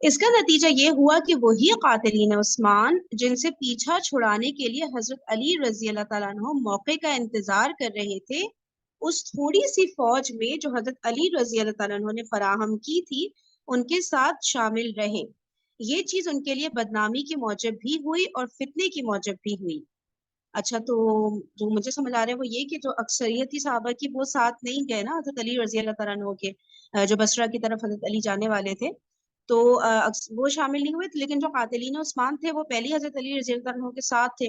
اس کا نتیجہ یہ ہوا کہ وہی قاتلین عثمان جن سے پیچھا چھڑانے کے لیے حضرت علی رضی اللہ تعالیٰ عنہ موقع کا انتظار کر رہے تھے، اس تھوڑی سی فوج میں جو حضرت علی رضی اللہ تعالیٰ عنہ نے فراہم کی تھی ان کے ساتھ شامل رہے۔ یہ چیز ان کے لیے بدنامی کی موجب بھی ہوئی اور فتنے کی موجب بھی ہوئی۔ اچھا، تو جو مجھے سمجھ آ رہا ہے وہ یہ کہ جو اکثریتی صحابہ کی وہ ساتھ نہیں گئے نا حضرت علی رضی اللہ تعالیٰ عنہ کے، جو بصرہ کی طرف حضرت علی جانے والے تھے، تو وہ شامل نہیں ہوئے، لیکن جو قاتلین عثمان تھے وہ پہلی حضرت علی رضی اللہ عنہ کے ساتھ تھے۔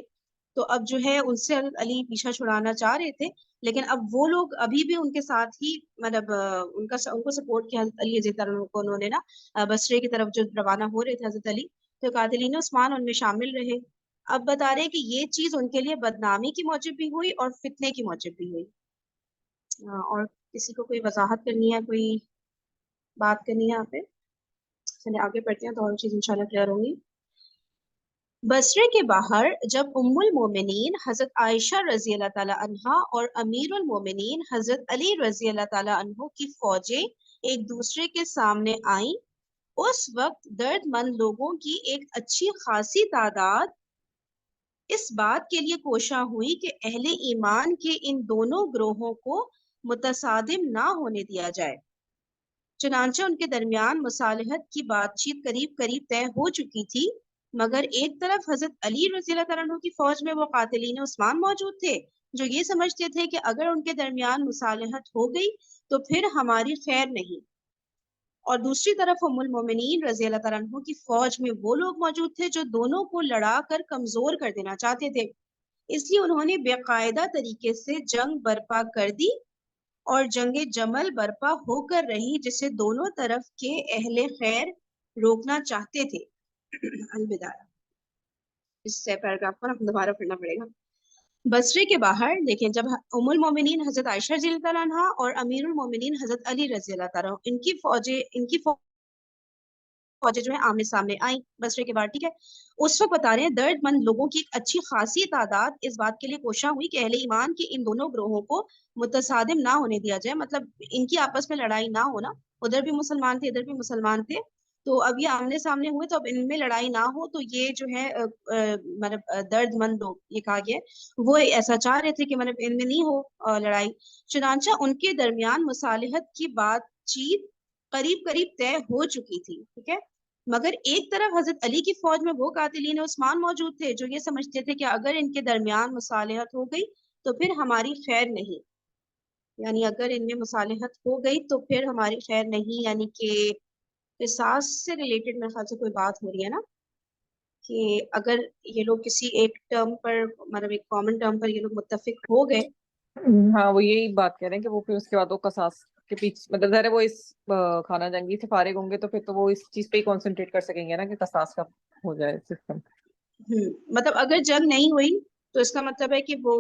تو اب جو ہے ان سے حضرت علی پیچھا چھڑانا چاہ رہے تھے، لیکن اب وہ لوگ ابھی بھی ان کے ساتھ ہی، مطلب ان کو سپورٹ کیا حضرت علی رضی اللہ عنہ کو، انہوں نے نا بصرے کی طرف جو روانہ ہو رہے تھے حضرت علی، تو قاتلین عثمان ان میں شامل رہے۔ اب بتا رہے کہ یہ چیز ان کے لیے بدنامی کی موجب بھی ہوئی اور فتنے کی موجب بھی ہوئی۔ اور کسی کو کوئی وضاحت کرنی ہے، کوئی بات کرنی ہے یہاں پہ؟ چلے آگے بڑھتے ہیں تو اور چیز انشاءاللہ کلیئر ہوں گی۔ بصرے کے باہر جب ام المومنین حضرت عائشہ رضی اللہ تعالی عنہا اور امیر المومنین حضرت علی رضی اللہ تعالی عنہ کی فوجیں ایک دوسرے کے سامنے آئیں، اس وقت درد مند لوگوں کی ایک اچھی خاصی تعداد اس بات کے لیے کوشاں ہوئی کہ اہل ایمان کے ان دونوں گروہوں کو متصادم نہ ہونے دیا جائے۔ چنانچہ ان کے درمیان مصالحت کی بات چیت قریب قریب طے ہو چکی تھی، مگر ایک طرف حضرت علی رضی اللہ تعالیٰ عنہ کی فوج میں وہ قاتلین عثمان موجود تھے جو یہ سمجھتے تھے کہ اگر ان کے درمیان مصالحت ہو گئی تو پھر ہماری خیر نہیں، اور دوسری طرف ام المومنین رضی اللہ تعالیٰ عنہ کی فوج میں وہ لوگ موجود تھے جو دونوں کو لڑا کر کمزور کر دینا چاہتے تھے۔ اس لیے انہوں نے باقاعدہ طریقے سے جنگ برپا کر دی اور جنگ جمل برپا ہو کر رہی جسے دونوں طرف کے اہل خیر روکنا چاہتے تھے۔ الوداع۔ اس پیراگراف پر ہم دوبارہ پڑھنا پڑے گا۔ بصرے کے باہر دیکھیں، جب ام المومنین حضرت عائشہ رضی اللہ تعالیٰ عنہا اور امیر المومنین حضرت علی رضی اللہ تعالیٰ عنہ ان کی فوجیں جو ہے آمنے سامنے آئیں بصرے کے بعد، ٹھیک ہے، اس وقت بتا رہے ہیں درد مند لوگوں کی ایک اچھی خاصی تعداد اس بات کے لیے کوشاں ہوئی کہ اہل ایمان کے ان دونوں گروہوں کو متصادم نہ ہونے دیا جائے، مطلب ان کی آپس میں لڑائی نہ ہونا، ادھر بھی مسلمان تھے ادھر بھی مسلمان تھے، تو اب یہ آمنے سامنے ہوئے تو اب ان میں لڑائی نہ ہو، تو یہ جو ہے مطلب درد مند لوگ یہ کہا گیا وہ ایسا چاہ رہے تھے کہ مطلب ان میں نہیں ہو لڑائی۔ چنانچہ ان کے درمیان مصالحت کی بات چیت قریب قریب طے ہو چکی تھی، ٹھیک ہے، مگر ایک طرف حضرت علی کی فوج میں وہ قاتلین عثمان موجود تھے جو یہ سمجھتے تھے کہ اگر ان کے درمیان مصالحت ہو گئی تو پھر ہماری خیر نہیں، یعنی اگر ان میں مصالحت ہو گئی تو پھر ہماری خیر نہیں، یعنی کہ قصاص سے ریلیٹڈ میرے خیال سے کوئی بات ہو رہی ہے نا، کہ اگر یہ لوگ کسی ایک ٹرم پر، مطلب ایک کامن ٹرم پر یہ لوگ متفق ہو گئے۔ ہاں وہ یہی بات کہہ رہے ہیں کہ وہ پھر اس کے بعد وہ قصاص کے پیچھے، مطلب ظاہر ہے وہ اس خانہ جنگی سے فارغ ہوں گے تو پھر تو وہ اس چیز پہ ہی کانسنٹریٹ کر سکیں گے نا کہ قصاص کا ہو جائے سسٹم۔ مطلب اگر جنگ نہیں ہوئی تو اس کا مطلب ہے کہ وہ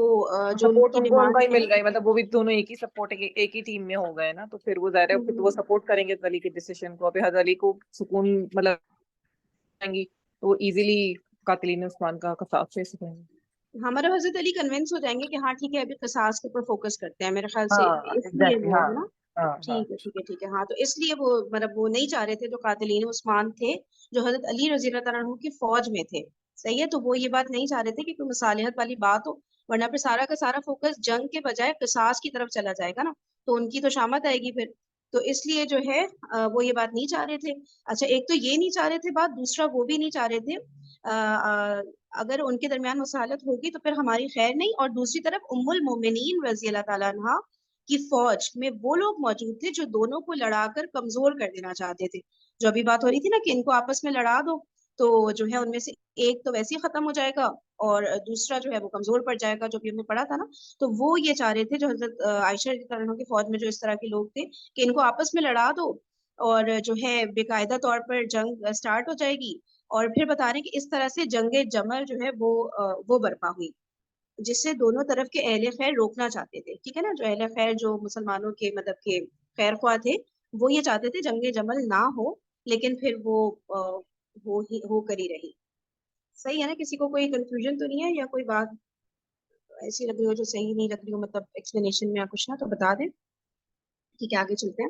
جو ان سپورٹ کی ان کو ان کا ڈیمانڈ ہی مل گئی، مطلب وہ بھی دونوں ایک ہی سپورٹ ایک ہی ٹیم میں ہو گئے نا، تو پھر وہ ظاہر ہے پھر وہ سپورٹ کریں گے علی کے ڈیسیشن کو، پھر حضرت علی کو سکون مطلب جائیں گی تو وہ ایزیلی قاتلین عثمان کا قصاص لے سکیں گے۔ ہمارا حضرت علی کنونس ہو جائیں گے کہ ہاں ٹھیک ہے ابھی قصاص کے اوپر فوکس کرتے ہیں، میرے خیال سے اس لیے ایگزیکٹلی، وہ ہے نا، ہاں ٹھیک ہے ٹھیک ہے ٹھیک ہے، ہاں تو اس لیے وہ مطلب وہ نہیں چاہ رہے تھے جو قاتلین عثمان تھے جو حضرت علی رضی اللہ تعالیٰ عنہ کی فوج میں تھے، صحیح ہے، تو وہ یہ بات نہیں چاہ رہے تھے کہ کوئی مصالحت والی بات ہو، ورنہ پھر سارا کا سارا فوکس جنگ کے بجائے قصاص کی طرف چلا جائے گا نا، تو ان کی تو شامت آئے گی پھر، تو اس لیے جو ہے وہ یہ بات نہیں چاہ رہے تھے۔ اچھا، ایک تو یہ نہیں چاہ رہے تھے بات، دوسرا وہ بھی نہیں چاہ رہے تھے اگر ان کے درمیان مصالحت ہوگی تو پھر ہماری خیر نہیں، اور دوسری طرف ام المومنین رضی اللہ تعالیٰ عنہا کی فوج میں وہ لوگ موجود تھے جو دونوں کو لڑا کر کمزور کر دینا چاہتے تھے، جو ابھی بات ہو رہی تھی نا کہ ان کو آپس میں لڑا دو تو جو ہے ان میں سے ایک تو ویسے ہی ختم ہو جائے گا اور دوسرا جو ہے وہ کمزور پڑ جائے گا، جو بھی ہم نے پڑھا تھا نا، تو وہ یہ چاہ رہے تھے جو حضرت عائشہ رضی اللہ عنہ کی فوج میں جو اس طرح کے لوگ تھے کہ ان کو آپس میں لڑا دو اور جو ہے باقاعدہ طور پر جنگ سٹارٹ ہو جائے گی، اور پھر بتا رہے ہیں کہ اس طرح سے جنگ جمل جو ہے وہ برپا ہوئی جس سے دونوں طرف کے اہل خیر روکنا چاہتے تھے، ٹھیک ہے نا، جو اہل خیر جو مسلمانوں کے مطلب کے خیر خواہ تھے وہ یہ چاہتے تھے جنگ جمل نہ ہو، لیکن پھر وہ ہو کر ہی رہی۔ صحیح ہے نا، کسی کو کوئی کنفیوژن تو نہیں ہے یا کوئی بات ایسی لگ رہی ہو جو صحیح نہیں لگ رہی ہو، مطلب ایکسپلینیشن میں یا کچھ نا، تو بتا دیں، ٹھیک ہے آگے چلتے ہیں۔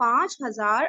5,000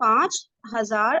5,000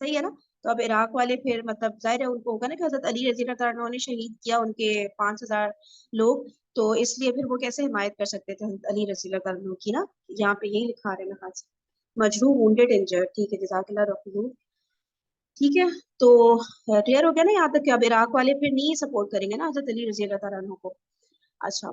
صحیح ہے نا. تو اب عراق والے پھر مطلب ظاہر ہے ان کو ہوگا نا کہ حضرت علی رضی اللہ تعالیٰ عنہ نے شہید کیا ان کے 5,000 لوگ, تو اس لیے پھر وہ کیسے حمایت کر سکتے تھے حضرت علی رضی اللہ تعالیٰ عنہ کی نا. یہاں پہ یہی لکھا رہے ہیں خاص مجروح وونڈیڈ انجرڈ. ٹھیک ہے, جزاک اللہ رحمہ. ٹھیک ہے, تو کلیئر ہو گیا نا یہاں تک کہ اب عراق والے پھر نہیں سپورٹ کریں گے نا حضرت علی رضی اللہ تعالیٰ عنہ کو. اچھا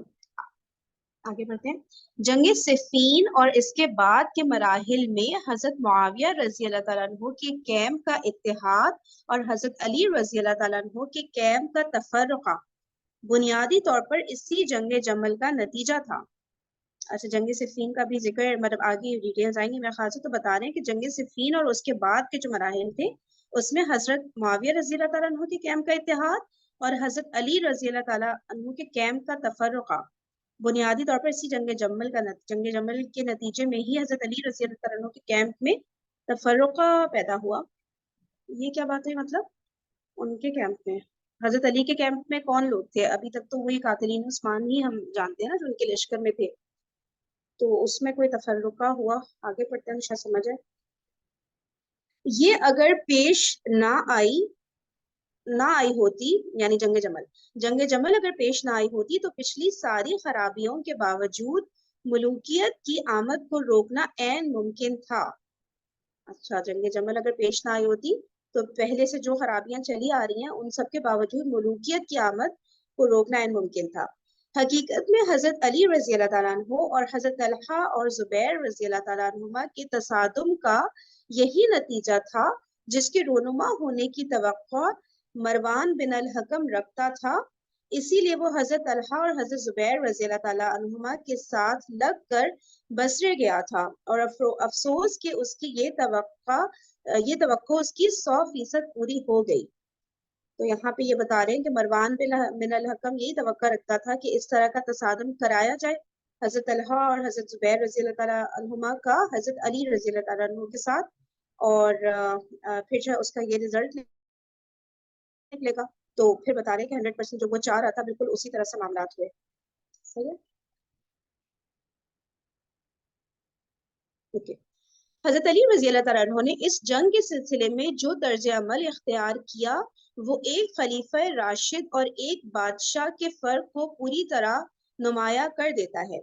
آگے بڑھتے ہیں. جنگ صفین اور اس کے بعد کے مراحل میں حضرت معاویہ رضی اللہ تعالیٰ عنہ کے کیمپ کا اتحاد اور حضرت علی رضی اللہ تعالیٰ عنہ کے کیمپ کا تفرقہ بنیادی طور پر اسی جنگ جمل کا نتیجہ تھا. اچھا, جنگ صفین کا بھی ذکر مطلب آگے ڈیٹیلز آئیں گی میرے خیال سے, تو بتا رہے ہیں کہ جنگ صفین اور اس کے بعد کے جو مراحل تھے اس میں حضرت معاویہ رضی اللہ تعالیٰ عنہ کے کیمپ کا اتحاد اور حضرت علی رضی اللہ تعالیٰ عنہ کے کیمپ کا تفرقہ بنیادی طور پر اسی جنگ جمل کے نتیجے میں ہی حضرت علی رضی اللہ تعالیٰ عنہ کے کیمپ میں تفرقہ پیدا ہوا. یہ کیا بات ہے, مطلب ان کے کیمپ میں حضرت علی کے کیمپ میں کون لوگ تھے؟ ابھی تک تو وہی قاتلین عثمان ہی ہم جانتے ہیں نا جو ان کے لشکر میں تھے, تو اس میں کوئی تفرقہ ہوا. آگے پڑھتے ہیں, شاید سمجھ ہے. یہ اگر پیش نہ آئی ہوتی یعنی جنگ جمل اگر پیش نہ آئی ہوتی تو پچھلی ساری خرابیوں کے باوجود ملوکیت کی آمد کو روکنا عین ممکن تھا. اچھا, جنگ جمل اگر پیش نہ آئی ہوتی تو پہلے سے جو خرابیاں چلی آ رہی ہیں ان سب کے باوجود ملوکیت کی آمد کو روکنا عین ممکن تھا. حقیقت میں حضرت علی رضی اللہ تعالیٰ عنہ اور حضرت طلحہ اور زبیر رضی اللہ تعالیٰ عنہما کے تصادم کا یہی نتیجہ تھا جس کے رونما ہونے کی توقع مروان بن الحکم رکھتا تھا. اسی لیے وہ حضرت طلحہ اور حضرت زبیر رضی اللہ تعالیٰ عنہما کے ساتھ لگ کر بصرے گیا تھا, اور افسوس کہ اس کی یہ توقع اس کی 100% پوری ہو گئی. تو یہاں پہ یہ بتا رہے ہیں کہ مروان بن الحکم یہی توقع رکھتا تھا کہ اس طرح کا تصادم کرایا جائے حضرت طلحہ اور حضرت زبیر رضی اللہ تعالیٰ عنہما کا حضرت علی رضی اللہ تعالیٰ عنہ کے ساتھ, اور پھر جو اس کا یہ رزلٹ نکلے گا. تو پھر بتا رہے ہیں کہ 100% جو وہ چاہ رہا تھا بالکل اسی طرح سے معاملات ہوئے. صحیح ہے. اوکے, حضرت علی رضی اللہ تعالیٰ عنہ نے اس جنگ کے سلسلے میں جو طرز عمل اختیار کیا وہ ایک خلیفہ راشد اور ایک بادشاہ کے فرق کو پوری طرح نمایاں کر دیتا ہے.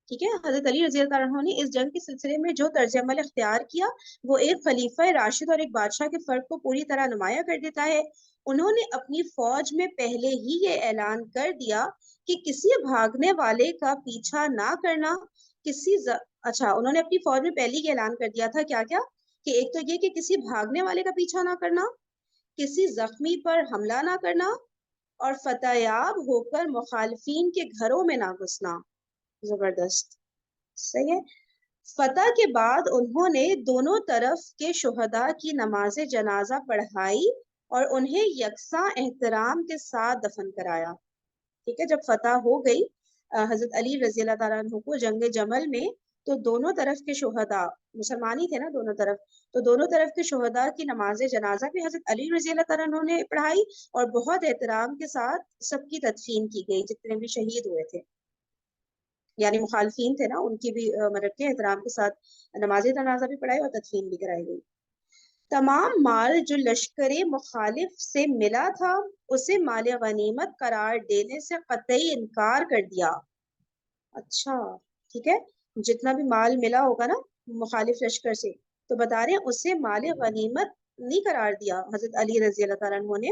ٹھیک ہے, حضرت علی رضی اللہ عنہ نے اس جنگ کے سلسلے میں جو طرز عمل اختیار کیا وہ ایک خلیفہ راشد اور ایک بادشاہ کے فرق کو پوری طرح نمایاں کر دیتا ہے. انہوں نے اپنی فوج میں پہلے ہی یہ اعلان کر دیا کہ کسی بھاگنے والے کا پیچھا نہ کرنا, انہوں نے اپنی فوج میں پہلے ہی اعلان کر دیا تھا کیا کہ ایک تو یہ کہ کسی بھاگنے والے کا پیچھا نہ کرنا, کسی زخمی پر حملہ نہ کرنا, اور فتح یاب ہو کر مخالفین کے گھروں میں نہ گھسنا. زبردست. صحیح ہے. فتح کے بعد انہوں نے دونوں طرف کے شہداء کی نماز جنازہ پڑھائی اور انہیں یکساں احترام کے ساتھ دفن کرایا. ٹھیک ہے, جب فتح ہو گئی حضرت علی رضی اللہ تعالیٰ عنہ کو جنگ جمل میں, تو دونوں طرف کے شہداء مسلمان ہی تھے نا دونوں طرف, تو دونوں طرف کے شہداء کی نماز جنازہ بھی حضرت علی رضی اللہ تعالیٰ عنہ نے پڑھائی اور بہت احترام کے ساتھ سب کی تدفین کی گئی جتنے بھی شہید ہوئے تھے, یعنی مخالفین تھے نا ان کی بھی مدد کے احترام کے ساتھ نماز جنازہ بھی پڑھائی اور تدفین بھی کرائی گئی. تمام مال جو لشکر مخالف سے ملا تھا اسے مال غنیمت قرار دینے سے قطعی انکار کر دیا. اچھا ٹھیک ہے, جتنا بھی مال ملا ہوگا نا مخالف لشکر سے تو بتا رہے ہیں اسے مال غنیمت نہیں قرار دیا حضرت علی رضی اللہ تعالیٰ عنہ نے,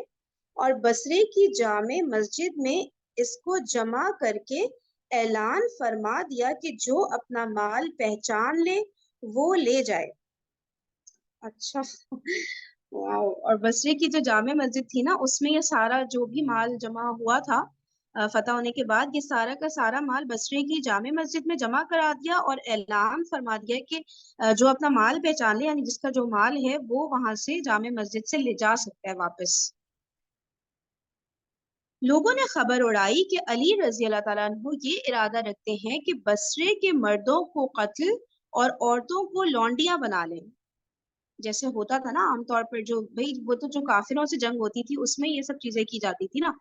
اور بصرے کی جامع مسجد میں اس کو جمع کر کے اعلان فرما دیا کہ جو اپنا مال پہچان لے وہ لے جائے. اچھا واو. اور بصرے کی جو جامع مسجد تھی نا اس میں یہ سارا جو بھی مال جمع ہوا تھا فتح ہونے کے بعد, یہ سارا کا سارا مال بصرے کی جامع مسجد میں جمع کرا دیا اور اعلان فرما دیا کہ جو اپنا مال پہچان لے یعنی جس کا جو مال ہے وہ وہاں سے جامع مسجد سے لے جا سکتا ہے واپس. لوگوں نے خبر اڑائی کہ علی رضی اللہ تعالیٰ عنہ یہ ارادہ رکھتے ہیں کہ بصرے کے مردوں کو قتل اور عورتوں کو لونڈیاں بنا لیں, جیسے ہوتا تھا نا عام طور پر, جو بھائی وہ تو جو کافروں سے جنگ ہوتی تھی اس میں یہ سب چیزیں کی جاتی تھی نا,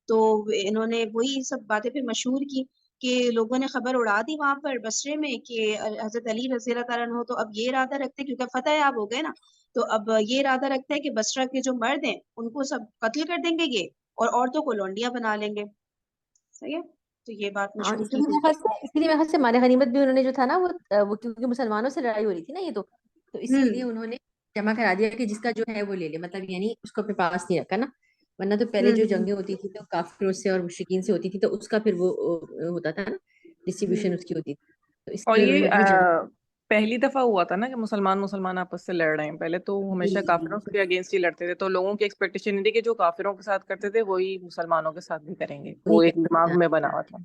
تو انہوں نے وہی سب باتیں پھر مشہور کی کہ لوگوں نے خبر اڑا دی وہاں پر بصرے میں کہ حضرت علی رضی اللہ تعالیٰ عنہ تو اب یہ ارادہ رکھتے کیونکہ فتح یاب ہو گئے نا, تو اب یہ ارادہ رکھتا ہے کہ بصرہ کے جو مرد ہیں ان کو سب قتل کر دیں گے یہ، اور عورتوں کو لونڈیاں بنا لیں گے. صحیح ہے. تو یہ بات اور مشہور اسی کی لیے تھی. میرے خیال سے مال غنیمت بھی انہوں نے جو تھا نا وہ کیونکہ مسلمانوں سے لڑائی ہو رہی تھی نا یہ تو اسی لیے انہوں نے جمع کرا دیا کہ جس کا جو ہے وہ لے لے، مطلب یعنی اس کو اپنے پاس نہیں رکھا نا. ورنہ تو پہلے جو جنگیں ہوتی تھی تو کافروں سے اور مشرکین سے ہوتی تھی تو اس کا پھر وہ ہوتا تھا نا، ڈسٹریبیوشن اس کی ہوتی تھی. تو اس اور لیے انہوں یہ نے وہی جمع. پہلی دفعہ ہوا تھا نا کہ مسلمان آپس سے لڑ رہے ہیں. پہلے تو ہمیشہ کافروں کے اگینسٹ ہی لڑتے تھے، تو لوگوں کی ایکسپیکٹیشن نہیں تھی کہ جو کافروں کے ساتھ کرتے تھے وہی مسلمانوں کے ساتھ بھی کریں گے. وہی وہ ایک کرتے تھے. دماغ میں بنا ہوا تھا.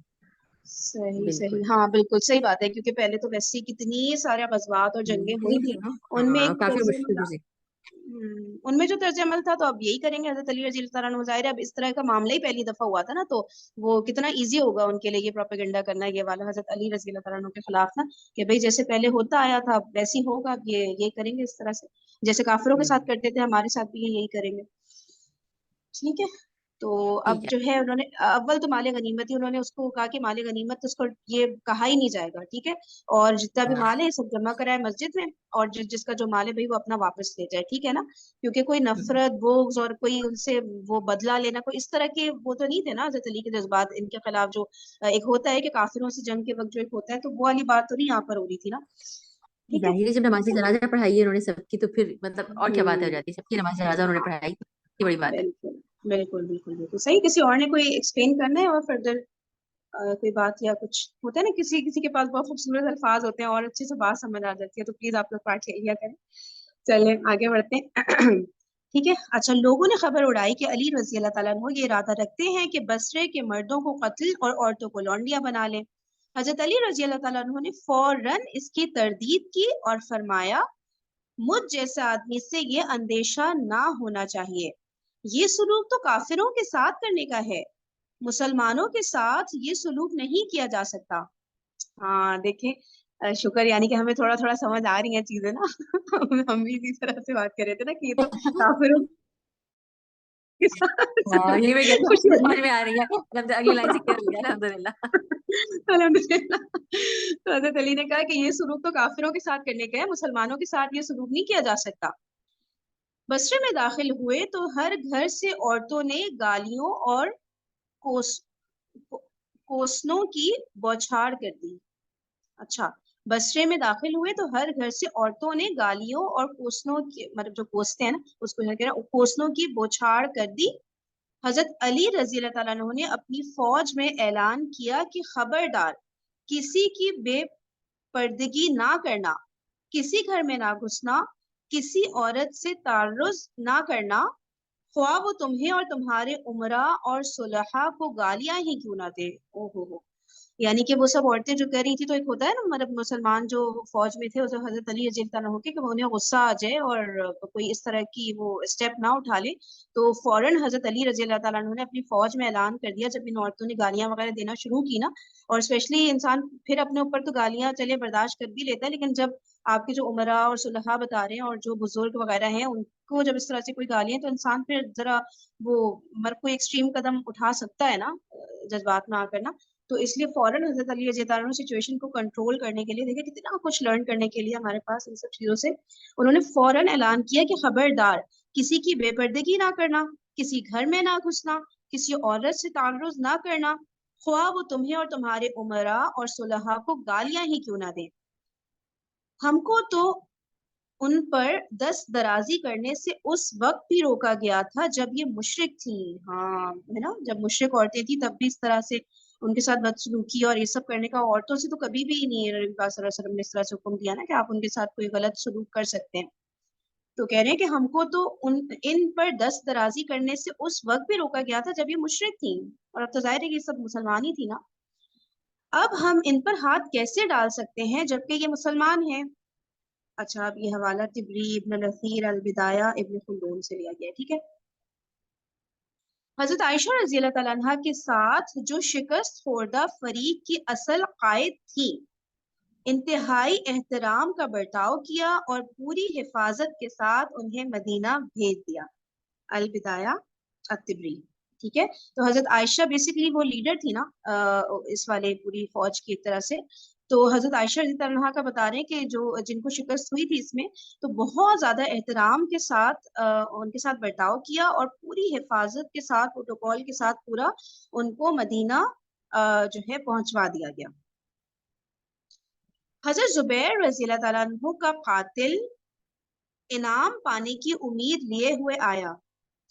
صحیح بالکل صحیح، ہاں بالکل صحیح بات ہے. کیونکہ پہلے تو ویسے ہی کتنی سارے غزوات اور جنگیں ہوئی تھی، ان میں ایک کافی طرز مشکل سے. ان میں جو طرز عمل تھا تو اب یہی کریں گے حضرت علی رضی اللہ تعالیٰ عنہ. ظاہر ہے اب اس طرح کا معاملہ ہی پہلی دفعہ ہوا تھا نا، تو وہ کتنا ایزی ہوگا ان کے لیے یہ پروپیگنڈا کرنا یہ والا حضرت علی رضی اللہ تعالیٰ عنہ کے خلاف نا، کہ بھئی جیسے پہلے ہوتا آیا تھا اب ویسے ہی ہوگا، اب یہ کریں گے اس طرح سے جیسے کافروں کے ساتھ کرتے تھے ہمارے ساتھ بھی یہی کریں گے. ٹھیک ہے. تو اب جو ہے انہوں نے اول تو مال غنیمت ہی انہوں نے اس کو کہا کہ مال غنیمت تو اس کو یہ کہا ہی نہیں جائے گا. ٹھیک ہے. اور جتنا بھی مال ہے یہ سب جمع کرائے مسجد میں، اور جس کا جو مال ہے بھائی وہ اپنا واپس لے جائے. ٹھیک ہے نا. کیونکہ کوئی نفرت بغض اور کوئی ان سے وہ بدلہ لینا کوئی اس طرح کے وہ تو نہیں تھے نا حضرت علی کے جذبات ان کے خلاف. جو ایک ہوتا ہے کہ کافروں سے جنگ کے وقت جو ایک ہوتا ہے، تو وہ والی بات تو نہیں یہاں پر ہو رہی تھی نا. ٹھیک ہے. ظاہر ہے جب نماز جنازہ پڑھائی ہے انہوں نے سب کی، تو پھر مطلب اور کیا بات ہو جاتی ہے. سب کی نماز جنازہ انہوں نے پڑھائی، یہ بڑی بات ہے. بالکل بالکل بالکل بالکل صحیح. کسی اور نے کوئی ایکسپلین کرنا ہے اور فردر کوئی بات یا کچھ ہوتا ہے نا، کسی کے پاس بہت خوبصورت الفاظ ہوتے ہیں اور اچھے سے بات سمجھ آ جاتی ہے، تو پلیز آپ لوگ پارٹ لے لیا کریں. چلیں آگے بڑھتے ہیں. ٹھیک ہے. اچھا، لوگوں نے خبر اڑائی کہ علی رضی اللہ تعالیٰ عنہ یہ ارادہ رکھتے ہیں کہ بصرے کے مردوں کو قتل اور عورتوں کو لونڈیاں بنا لیں. حضرت علی رضی اللہ تعالیٰ عنہ نے فوراً اس کی تردید کی اور فرمایا مجھ جیسے آدمی سے یہ اندیشہ نہ ہونا چاہیے. یہ سلوک تو کافروں کے ساتھ کرنے کا ہے، مسلمانوں کے ساتھ یہ سلوک نہیں کیا جا سکتا. ہاں دیکھیں، شکر یعنی کہ ہمیں تھوڑا تھوڑا سمجھ آ رہی ہیں چیزیں نا. ہم بھی اسی طرح سے بات کر رہے تھے نا کہ یہ تو کافروں کے ساتھ یہ میں کہتی خوشی ہوں ہوتی سمجھ میں آ رہی ہے. اگلی لائن سے کلیئر ہو گیا الحمدللہ. الحمدللہ. تو حضرت علی نے کہا کہ یہ سلوک تو کافروں کے ساتھ کرنے کا ہے، مسلمانوں کے ساتھ یہ سلوک نہیں کیا جا سکتا. بصرے میں داخل ہوئے تو ہر گھر سے عورتوں نے گالیوں اور کوسنوں کی بوچھاڑ کر دی. اچھا، بصرے میں داخل ہوئے تو ہر گھر سے عورتوں نے گالیوں اور کوسنوں کی، مطلب جو کوستے ہیں نا اس کو کہہ رہا کوسنوں کی بوچھاڑ کر دی. حضرت علی رضی اللہ تعالیٰ عنہ نے اپنی فوج میں اعلان کیا کہ خبردار، کسی کی بے پردگی نہ کرنا، کسی گھر میں نہ گھسنا، کسی عورت سے تعرض نہ کرنا، خواہ وہ تمہیں اور تمہارے عمراء اور صلحاء کو گالیاں ہی کیوں نہ دے. او ہو. یعنی کہ وہ سب عورتیں جو کہہ رہی تھی، تو ایک ہوتا ہے نا مطلب مسلمان جو فوج میں تھے اسے حضرت علی رضی اللہ عنہ کہ انہیں غصہ آ جائے اور کوئی اس طرح کی وہ اسٹیپ نہ اٹھا لے، تو فوراً حضرت علی رضی اللہ تعالیٰ عنہ نے اپنی فوج میں اعلان کر دیا جب ان عورتوں نے گالیاں وغیرہ دینا شروع کی نا. اور اسپیشلی انسان پھر اپنے اوپر تو گالیاں چلے برداشت کر بھی لیتا ہے، لیکن جب آپ کے جو عمراء اور صلحاء بتا رہے ہیں اور جو بزرگ وغیرہ ہیں ان کو جب اس طرح سے کوئی گالیاں، تو انسان پھر ذرا وہ کوئی ایکسٹریم قدم اٹھا سکتا ہے نا جذبات میں آ کر نا. تو اس لیے فوراً حضرت علی رضی اللہ عنہ سچویشن کو کنٹرول کرنے کے لیے، دیکھیں کتنا کچھ لرن کرنے کے لیے ہمارے پاس ان سب چیزوں سے، انہوں نے فوراً اعلان کیا کہ خبردار، کسی کی بے پردگی نہ کرنا، کسی گھر میں نہ گھسنا، کسی عورت سے تعرض نہ کرنا، خواہ وہ تمہیں اور تمہارے عمراء اور صلحاء کو گالیاں ہی کیوں نہ دیں. ہم کو تو ان پر دست درازی کرنے سے اس وقت بھی روکا گیا تھا جب یہ مشرک تھی. ہاں ہے نا، جب مشرک عورتیں تھیں تب بھی اس طرح سے ان کے ساتھ بدسلوکی اور یہ سب کرنے کا عورتوں سے تو کبھی بھی نہیں ہے. نبی پاک صلی اللہ علیہ وسلم نے اس طرح سے حکم دیا نا کہ آپ ان کے ساتھ کوئی غلط سلوک کر سکتے ہیں. تو کہہ رہے ہیں کہ ہم کو تو ان پر دست درازی کرنے سے اس وقت بھی روکا گیا تھا جب یہ مشرک تھیں، اور اب تو ظاہر ہے کہ یہ سب مسلمان ہی تھی نا. اب ہم ان پر ہاتھ کیسے ڈال سکتے ہیں جبکہ یہ مسلمان ہیں. اچھا، اب یہ حوالہ طبری، ابن الاثیر، البدایہ، ابن خلدون سے لیا گیا. ٹھیک ہے. حضرت عائشہ رضی اللہ تعالیٰ عنہ کے ساتھ جو شکست خوردہ فریق کی اصل قائد تھی، انتہائی احترام کا برتاؤ کیا اور پوری حفاظت کے ساتھ انہیں مدینہ بھیج دیا. البدایہ الطبری. ٹھیک ہے. تو حضرت عائشہ بیسیکلی وہ لیڈر تھی نا اس والے پوری فوج کی ایک طرح سے. تو حضرت عائشہ رضی اللہ عنہا کا بتا رہے ہیں کہ جو جن کو شکست ہوئی تھی اس میں، تو بہت زیادہ احترام کے ساتھ ان کے ساتھ برتاؤ کیا اور پوری حفاظت کے ساتھ پروٹوکول کے ساتھ پورا ان کو مدینہ جو ہے پہنچوا دیا گیا. حضرت زبیر رضی اللہ تعالیٰ عنہ کا قاتل انعام پانے کی امید لیے ہوئے آیا.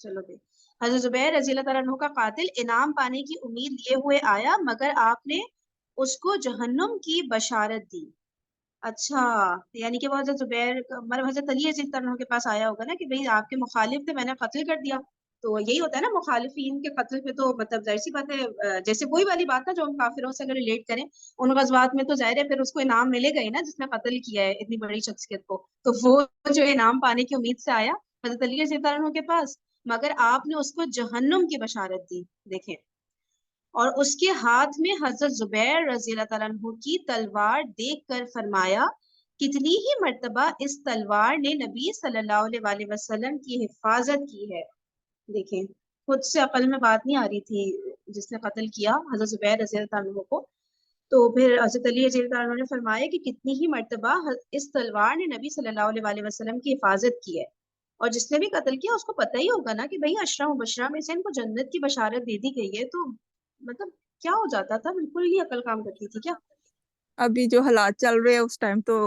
چلو بھائی، حضرت زبیر رضی اللہ تعالیٰ عنہ کا قاتل انعام پانے کی امید لیے ہوئے آیا، مگر آپ نے اس کو جہنم کی بشارت دی. اچھا، یعنی کہ وہ حضرت زبیر مطلب حضرت علی رضی اللہ عنہ کے پاس آیا ہوگا نا کہ بھئی آپ کے مخالف تھے، میں نے قتل کر دیا. تو یہی ہوتا ہے نا مخالفین کے قتل پہ، تو مطلب ظاہر سی بات ہے جیسے وہی والی بات نا جو ہم کافروں سے اگر ریلیٹ کریں، ان غزوات میں تو ظاہر ہے پھر اس کو انعام ملے گا ہی نا جس نے قتل کیا ہے اتنی بڑی شخصیت کو. تو وہ جو انعام پانے کی امید سے آیا حضرت علی رضی اللہ عنہ کے پاس، مگر آپ نے اس کو جہنم کی بشارت دی. دیکھیں، اور اس کے ہاتھ میں حضرت زبیر رضی اللہ تعالیٰ عنہ کی تلوار دیکھ کر فرمایا، کتنی ہی مرتبہ اس تلوار نے نبی صلی اللہ علیہ وآلہ وسلم کی حفاظت کی ہے. دیکھیں، خود سے عقل میں بات نہیں آ رہی تھی جس نے قتل کیا حضرت زبیر رضی اللہ عنہ کو. تو پھر حضرت علی رضی اللہ عنہ نے فرمایا کہ کتنی ہی مرتبہ اس تلوار نے نبی صلی اللہ علیہ وآلہ وسلم کی حفاظت کی ہے، اور جس نے بھی قتل کیا اس کو پتہ ہی ہوگا نا کہ بھئی عشرہ مبشرہ میں سے ان کو جنت کی بشارت دے دی گئی ہے. تو مطلب کیا ہو جاتا تھا، بالکل ہی عقل کام کرتی تھی کیا؟ ابھی جو حالات چل رہے ہیں اس ٹائم تو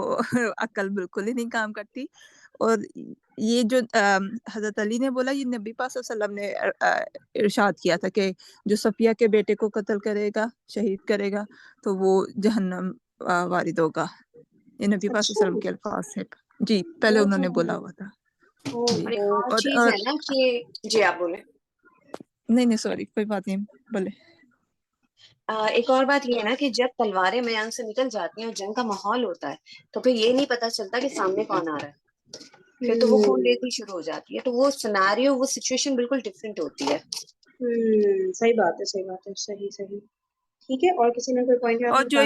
عقل بالکل ہی نہیں کام کرتی. اور یہ جو حضرت علی نے بولا، یہ نبی پاک صلی اللہ علیہ وسلم نے ارشاد کیا تھا کہ جو صفیہ کے بیٹے کو قتل کرے گا، شہید کرے گا، تو وہ جہنم وارد ہوگا. یہ نبی پاک صلی اللہ علیہ وسلم کے الفاظ ہیں. جی، پہلے انہوں نے بولا ہوا تھا. جی، اور ایک اور چیز ہے نا کہ جی آپ بولیں. نہیں سوری، کوئی بات نہیں، بولے. ایک اور بات یہ ہے نا کہ جب تلواریں میدان سے نکل جاتی ہیں اور جنگ کا ماحول ہوتا ہے تو پھر یہ نہیں پتا چلتا کہ سامنے کون آ رہا ہے، پھر تو وہ خون ریزی شروع ہو جاتی ہے. تو وہ سیناریو، وہ سچویشن بالکل ڈفرینٹ ہوتی ہے. صحیح بات ہے، صحیح بات ہے، صحیح. ٹھیک ہے، اور کسی نے کوئی پوائنٹ اور جو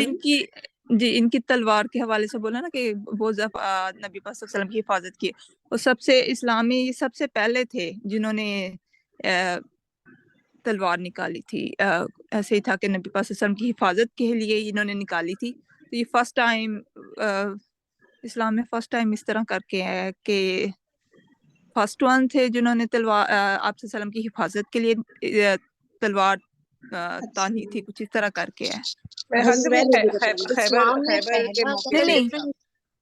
ان کی تلوار کے حوالے سے بولا نا کہ وہ نبی پاک صلی اللہ علیہ وسلم کی حفاظت کی، وہ سب سے اسلامی سب سے پہلے تھے جنہوں نے تلوار نکالی تھی. ایسے ہی تھا کہ نبی پاک صلی اللہ علیہ وسلم کی حفاظت کے لیے انہوں نے نکالی تھی. تو یہ فرسٹ ٹائم اسلام میں فرسٹ ٹائم اس طرح کر کے ہے کہ فرسٹ ون تھے جنہوں نے تلوار آپ صلی اللہ علیہ وسلم کی حفاظت کے لیے تلوار تانی تھی، کچھ اس طرح کر کے ہے. اسلام میں خیبر کے پہلا موقع نہیں پہ تھا.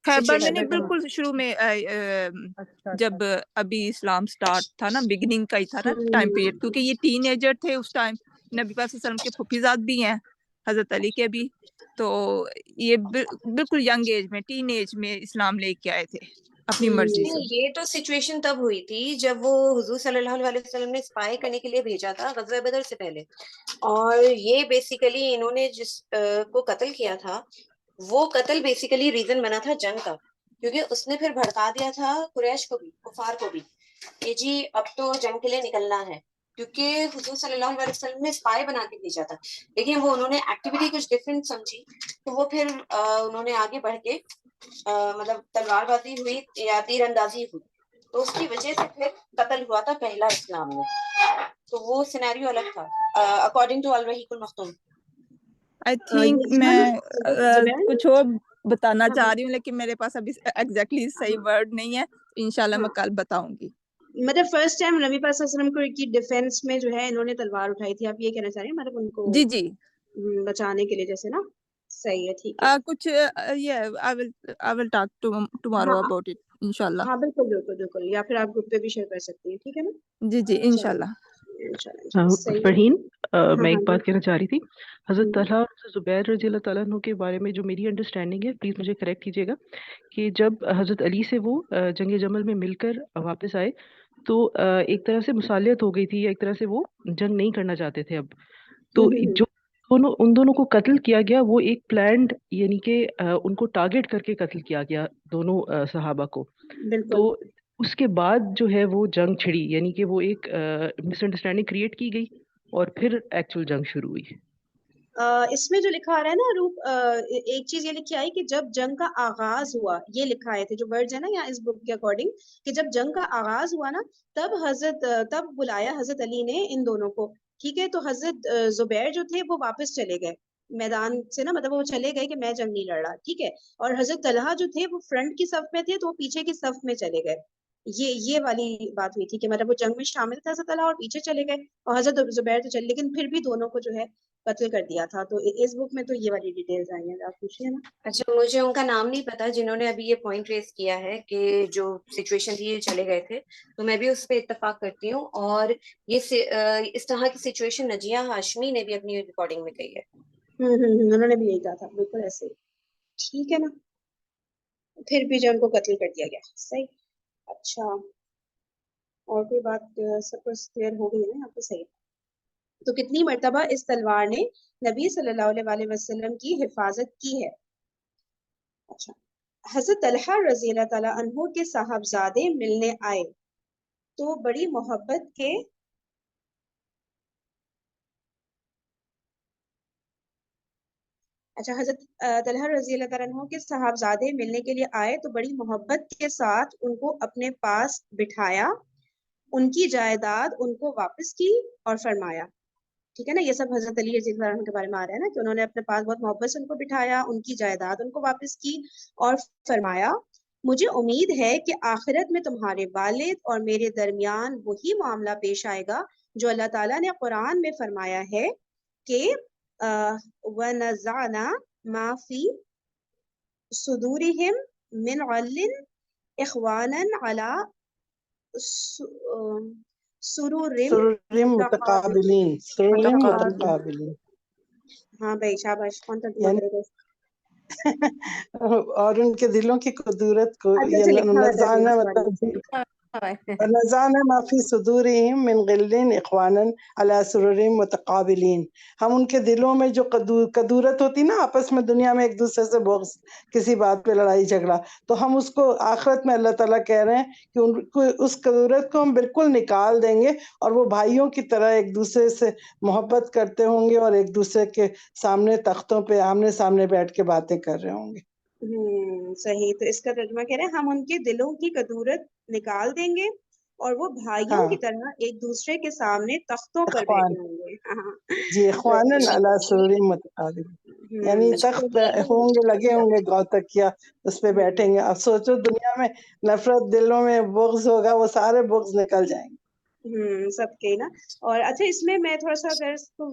خیبر میں خیبر نہیں، کے بالکل شروع میں اچھا جب ابھی اسلام سٹارٹ تھا نا، بگننگ کا ہی تھا نا ٹائم پیریڈ، کیونکہ یہ ٹین ایجر تھے اس ٹائم. نبی پاک صلی اللہ علیہ وسلم کے پھوپھیزاد بھی ہیں، حضرت علی کے بھی. تو یہ بالکل ینگ ایج میں، ٹین ایج میں اسلام لے کے آئے تھے اپنی مرضی سے. یہ تو سچویشن تب ہوئی تھی جب وہ حضور صلی اللہ علیہ وسلم نے اسپائی کرنے کے لیے بھیجا تھا غزوہ بدر سے پہلے. اور یہ بیسیکلی انہوں نے جس کو قتل کیا تھا، وہ قتل بیسیکلی ریزن بنا تھا جنگ کا، کیونکہ اس نے پھر بھڑکا دیا تھا قریش کو بھی، کفار کو بھی، کہ جی اب تو جنگ کے لیے نکلنا ہے، کیونکہ حضور صلی اللہ علیہ وسلم نے اسپائی بنا کے بھیجا تھا. لیکن وہ انہوں نے ایکٹیویٹی کچھ ڈفرینٹ سمجھی، تو وہ پھر انہوں نے آگے بڑھ کے مطلب تلوار بازی ہوئی یا تیر اندازی ہوئی، تو اس کی وجہ سے پھر قتل ہوا تھا پہلا اسلام میں. تو وہ سینیریو الگ تھا according to Ar-Raheeq al-Makhtum. I think میں کچھ اور بتانا چاہ رہی ہوں، لیکن میرے پاس ابھی ایگزیکٹلی صحیح ورڈ نہیں ہے. انشاءاللہ میں کل بتاؤں گی. مطلب فرسٹ ٹائم نبی پاک صلی اللہ علیہ وسلم کی ڈیفینس میں جو ہے انہوں نے تلوار اٹھائی تھی، آپ یہ کہنا چاہ رہے ہیں مطلب ان کو جی بچانے کے لیے جیسے نا. صحیح ہے، ٹھیک ہے. کچھ I will talk tomorrow about it انشاءاللہ. ہاں بالکل، یا پھر آپ گروپ پہ بھی شیئر کر سکتی ہیں، ٹھیک ہے نا. جی انشاءاللہ. فرحین، میں ایک بات کہنا چاہ رہی تھی. حضرت طلحہ اور زبیر رضی اللہ تعالیٰ عنہ کے بارے میں جو میری انڈرسٹینڈنگ ہے، پلیز مجھے کریکٹ کیجیے گا، کہ جب حضرت علی سے وہ جنگ جمل میں مل کر واپس آئے تو ایک طرح سے مصالحت ہو گئی تھی، یا ایک طرح سے وہ جنگ نہیں کرنا چاہتے تھے اب. تو جو ان دونوں کو قتل کیا گیا وہ ایک پلانڈ، یعنی کہ ان کو ٹارگٹ کر کے قتل کیا گیا دونوں صحابہ کو. تو اس کے بعد جو ہے وہ جنگ چھڑی، یعنی کہ وہ ایک مس انڈرسٹینڈنگ کریٹ کی گئی اور پھر ایکچوئل جنگ شروع ہوئی. اس میں جو لکھا آ رہا ہے نا روپ، ایک چیز یہ لکھی آئی کہ جب جنگ کا آغاز ہوا، یہ لکھا آئے تھے جو ورڈز ہے نا یہاں اس بک کے اکارڈنگ، کہ جب جنگ کا آغاز ہوا نا تب بلایا حضرت علی نے ان دونوں کو، ٹھیک ہے. تو حضرت زبیر جو تھے وہ واپس چلے گئے، میدان سے نا، مطلب وہ چلے گئے کہ میں جنگ نہیں لڑ رہا، ٹھیک ہے. اور حضرت طلحہ جو تھے وہ فرنٹ کی صف میں تھے تو وہ پیچھے کی صف میں چلے گئے. یہ والی بات ہوئی تھی کہ مطلب وہ جنگ میں شامل تھا حضرت طلحہ اور پیچھے چلے گئے، اور حضرت زبیر تو چلے، لیکن پھر بھی دونوں کو جو ہے قتل کر دیا تھا. تو اس بک میں تو یہ والی ڈیٹیلز آئی ہیں. آپ پوچھیے نا. اچھا مجھے ان کا نام نہیں پتا جنہوں نے ابھی یہ پوائنٹ ریز کیا ہے کہ جو سچویشن تھی یہ چلے گئے تھے، تو میں بھی اس پہ اتفاق کرتی ہوں. اور یہ اس طرح کی سچویشن نجیہ ہاشمی نے بھی اپنی ریکارڈنگ میں کہی ہے. انہوں نے بھی یہی کہا تھا، بالکل ایسے ہی. ٹھیک ہے نا. پھر بھی جو ان کو قتل کر دیا گیا. صحیح. اچھا اور کوئی بات سب کچھ کلیئر ہو گئی ہے نا آپ کو؟ صحیح. تو کتنی مرتبہ اس تلوار نے نبی صلی اللہ علیہ وآلہ وسلم کی حفاظت کی ہے؟ اچھا، حضرت طلحہ رضی اللہ تعالیٰ عنہ کے صاحبزادے ملنے آئے تو بڑی محبت کے اچھا حضرت طلحہ رضی اللہ تعالیٰ عنہ کے صاحبزادے ملنے کے لیے آئے تو بڑی محبت کے ساتھ ان کو اپنے پاس بٹھایا، ان کی جائیداد ان کو واپس کی اور فرمایا. ٹھیک ہے نا. یہ سب حضرت علی رضی اللہ عنہ کے بارے میں آ رہا ہے نا کہ انہوں نے اپنے پاس بہت محبت سے ان کو بٹھایا، ان کی جائیداد ان کو واپس کی اور فرمایا مجھے امید ہے کہ آخرت میں تمہارے والد اور میرے درمیان وہی معاملہ پیش آئے گا جو اللہ تعالیٰ نے قرآن میں فرمایا ہے کہ وَنَزَعْنَا مَا فِي صُدُورِهِمْ مِنْ غَلٍّ إِخْوَانًا عَلَى سُرُرٍ سرور متقابلین، سرور متقابلین. متقابلین ہاں بھائی شاباش. کون ترجمہ یعنی کرے گا؟ اور ان کے دلوں کی قدورت کو اچھا یہ اچھا لکھا ہوا ہے ترجمہ، نذانا سوری. مطلب ونزعنا ما فی صدورہم من غل اخوانا علی سرر متقابلین. ہم ان کے دلوں میں جو قدورت ہوتی نا، آپس میں دنیا میں ایک دوسرے سے بغض، کسی بات پہ لڑائی جھگڑا، تو ہم اس کو آخرت میں اللہ تعالیٰ کہہ رہے ہیں کہ ان کو اس قدورت کو ہم بالکل نکال دیں گے اور وہ بھائیوں کی طرح ایک دوسرے سے محبت کرتے ہوں گے اور ایک دوسرے کے سامنے تختوں پہ آمنے سامنے بیٹھ کے باتیں کر رہے ہوں گے. صحیح. تو اس کا ترجمہ کہہ رہے ہیں ہم ان کے دلوں کی قدورت نکال دیں گے اور وہ بھائیوں ہاں کی طرح ایک دوسرے کے سامنے تختوں پر اخوان، بیٹھے ہوں گے. ہاں. جی اخواناً علی سرور متقابلین، یعنی تخت ہوں گے، لگے ہوں گے گو تکیا، اس پہ بیٹھیں گے. اب سوچو دنیا میں نفرت، دلوں میں بغض ہوگا، وہ سارے بغض نکل جائیں گے. سب کے نا. اور اچھا اس میں تھوڑا سا اگر اس کو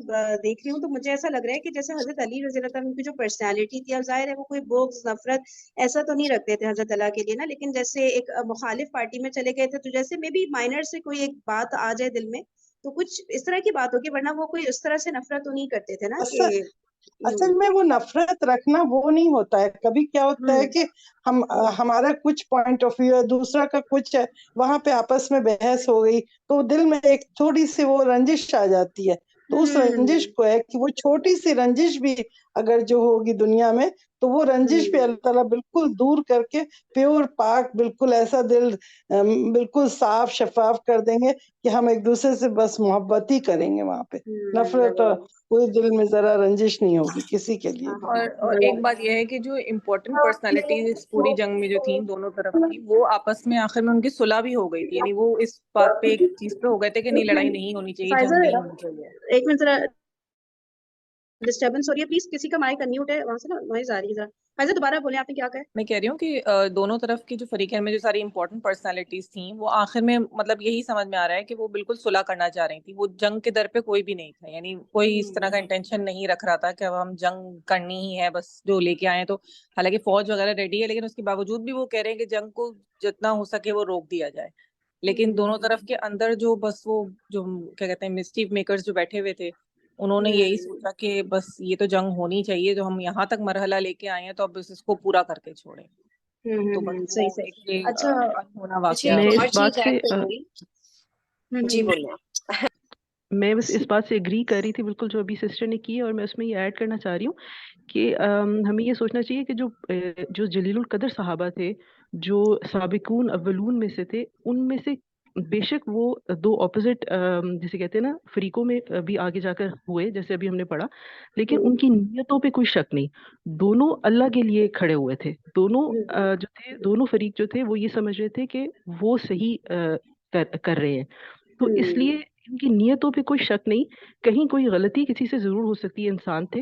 دیکھ رہی ہوں تو مجھے ایسا لگ رہا ہے کہ جیسے حضرت علی رضی اللہ عنہ کی جو پرسنالٹی تھی، اب ظاہر ہے وہ کوئی بغض نفرت ایسا تو نہیں رکھتے تھے حضرت اللہ کے لیے نا، لیکن جیسے ایک مخالف پارٹی میں چلے گئے تھے تو جیسے میں بھی مائنر سے کوئی ایک بات آ جائے دل میں تو کچھ اس طرح کی بات ہوگی، ورنہ وہ کوئی اس طرح سے نفرت تو نہیں کرتے تھے نا کہ اصل میں وہ نفرت رکھنا وہ نہیں ہوتا ہے. کبھی کیا ہوتا ہے کہ ہمارا کچھ پوائنٹ آف ویو ہے، دوسرا کا کچھ ہے، وہاں پہ آپس میں بحث ہو گئی تو دل میں ایک تھوڑی سی وہ رنجش آ جاتی ہے. تو اس رنجش کو ہے کہ وہ چھوٹی سی رنجش بھی اگر جو ہوگی دنیا میں تو وہ رنجش پہ اللہ تعالیٰ بالکل دور کر کے پیور پاک، بالکل ایسا دل بالکل صاف شفاف کر دیں گے کہ ہم ایک دوسرے سے بس محبت ہی کریں گے. وہاں پہ نفرت کوئی دل میں ذرا رنجش نہیں ہوگی کسی کے لیے. اور ایک بات یہ ہے کہ جو امپورٹنٹ پرسنالٹیز اس پوری جنگ میں جو تھیں دونوں طرف کی، وہ آپس میں آخر میں ان کی صلح بھی ہو گئی تھی. یعنی وہ اس بات پہ ایک چیز پہ ہو گئے تھے کہ نہیں، لڑائی نہیں ہونی چاہیے، جنگ نہیں ہونی چاہیے. ایک منٹ ذرا ڈسٹربنس ہو رہی ہے، پلیز کسی کا مائک انمیوٹ ہے، وہاں سے نا نوائز آ رہی ہے. ذرا فائزہ دوبارہ بولیں، آپ نے کیا کہا؟ میں کہہ رہی ہوں کہ دونوں طرف کی جو فریقین میں جو ساری امپورٹنٹ پرسنالٹیز تھیں وہ آخر میں مطلب یہی سمجھ میں آ رہا ہے کہ وہ بالکل صلح کرنا چاہ رہی تھی. وہ جنگ کے در پہ کوئی بھی نہیں تھا، یعنی کوئی اس طرح کا انٹینشن نہیں رکھ رہا تھا کہ اب ہم جنگ کرنی ہی ہے بس جو لے کے آئے. تو حالانکہ فوج وغیرہ ریڈی ہے، لیکن اس کے باوجود بھی وہ کہہ رہے ہیں کہ جنگ کو جتنا ہو سکے وہ روک دیا جائے. لیکن دونوں طرف کے اندر جو بس وہ جو کیا کہتے ہیں مسچیف میکرز جو بیٹھے ہوئے تھے، انہوں نے یہی سوچا کہ بس یہ تو جنگ ہونی چاہیے، جو ہم یہاں تک مرحلہ لے کے آئے ہیں تو اب اس کو پورا کر کے چھوڑیں. تو بس صحیح وہ صحیح. ایک یہ اچھا ہونا واقعہ. ایک میں اور اس بات چیز سے ایڈ کروں گی. جی بولیں. میں بس اس بات سے اگری کر رہی تھی بالکل جو ابھی سسٹر نے کی ہے، اور میں اس میں یہ ایڈ کرنا چاہ رہی ہوں کہ ہمیں یہ سوچنا چاہیے کہ جو جلیل القدر صحابہ تھے، جو سابقون اولون میں سے تھے، ان میں سے بے شک وہ دو اپوزٹ جسے کہتے ہیں نا فریقوں میں بھی آگے جا کر ہوئے، جیسے ابھی ہم نے پڑھا، لیکن ان کی نیتوں پہ کوئی شک نہیں. دونوں اللہ کے لیے کھڑے ہوئے تھے. دونوں جو تھے، دونوں فریق جو تھے وہ یہ سمجھ رہے تھے کہ وہ صحیح کر رہے ہیں. تو اس لیے ان کی نیتوں پہ کوئی شک نہیں. کہیں کوئی غلطی کسی سے ضرور ہو سکتی ہے، انسان تھے،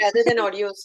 rather than audios.